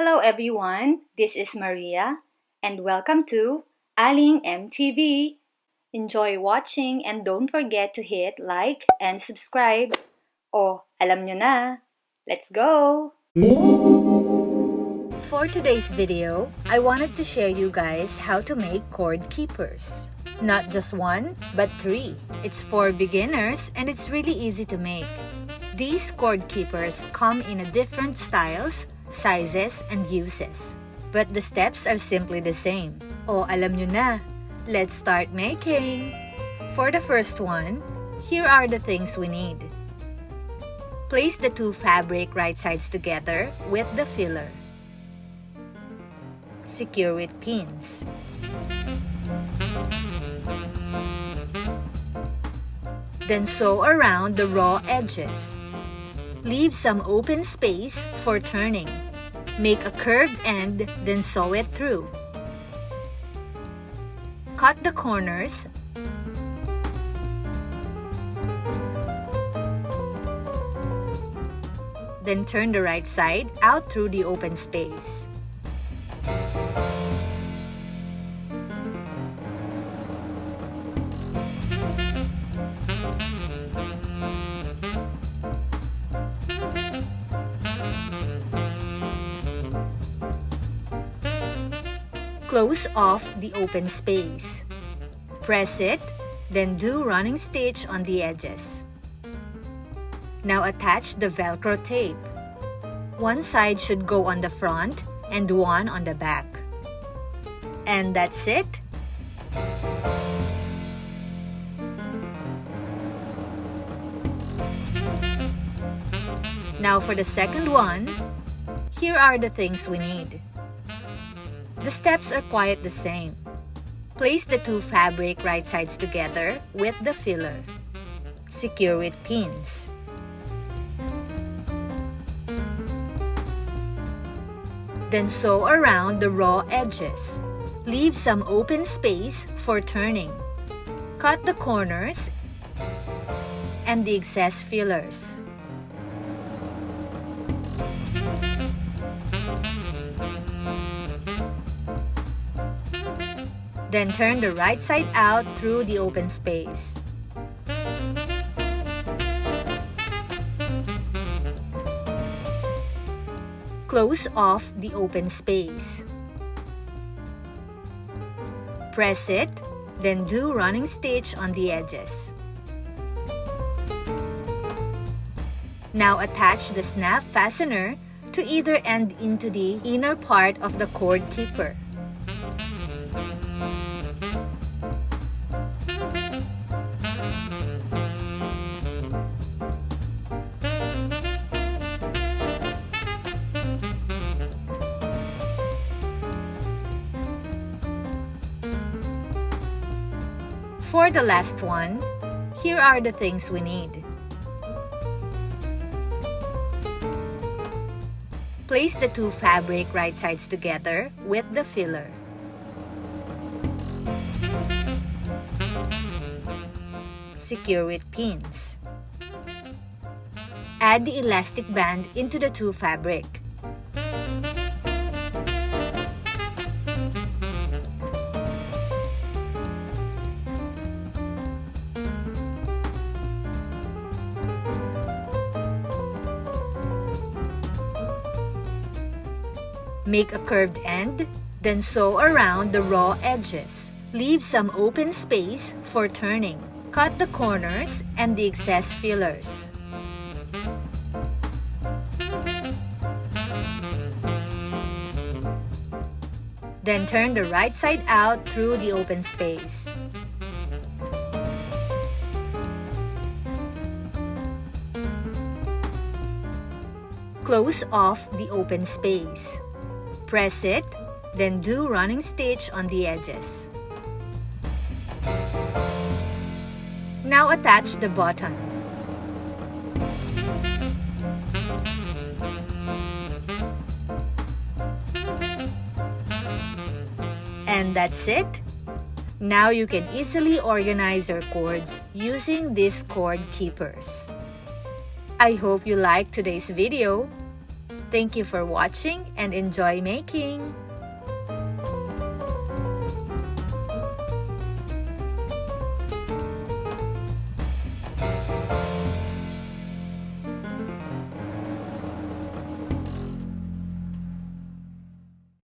Hello everyone, this is Maria and welcome to Aling M Tv. Enjoy watching and don't forget to hit like and subscribe. Oh, alam nyo na. Let's go! For today's video, I wanted to share you guys how to make cord keepers. Not just one, but three. It's for beginners and it's really easy to make. These cord keepers come in different styles, sizes, and uses. But the steps are simply the same. Oh, alam nyo na. Let's start making! For the first one, here are the things we need. Place the two fabric right sides together with the filler. Secure with pins. Then sew around the raw edges. Leave some open space for turning. Make a curved end, then sew it through. Cut the corners. Then turn the right side out through the open space. Close off the open space. Press it, then do running stitch on the edges. Now attach the Velcro tape. One side should go on the front and one on the back. And that's it. Now for the second one, here are the things we need. The steps are quite the same. Place the two fabric right sides together with the filler. Secure with pins. Then sew around the raw edges. Leave some open space for turning. Cut the corners and the excess fillers. Then turn the right side out through the open space. Close off the open space. Press it, then do running stitch on the edges. Now attach the snap fastener to either end into the inner part of the cord keeper. For the last one, here are the things we need. Place the two fabric right sides together with the filler. Secure with pins. Add the elastic band into the two fabric. Make a curved end, then sew around the raw edges. Leave some open space for turning. Cut the corners and the excess fillers. Then turn the right side out through the open space. Close off the open space. Press it, then do running stitch on the edges. Now attach the button. And that's it. Now you can easily organize your cords using these cord keepers. I hope you liked today's video. Thank you for watching and enjoy making!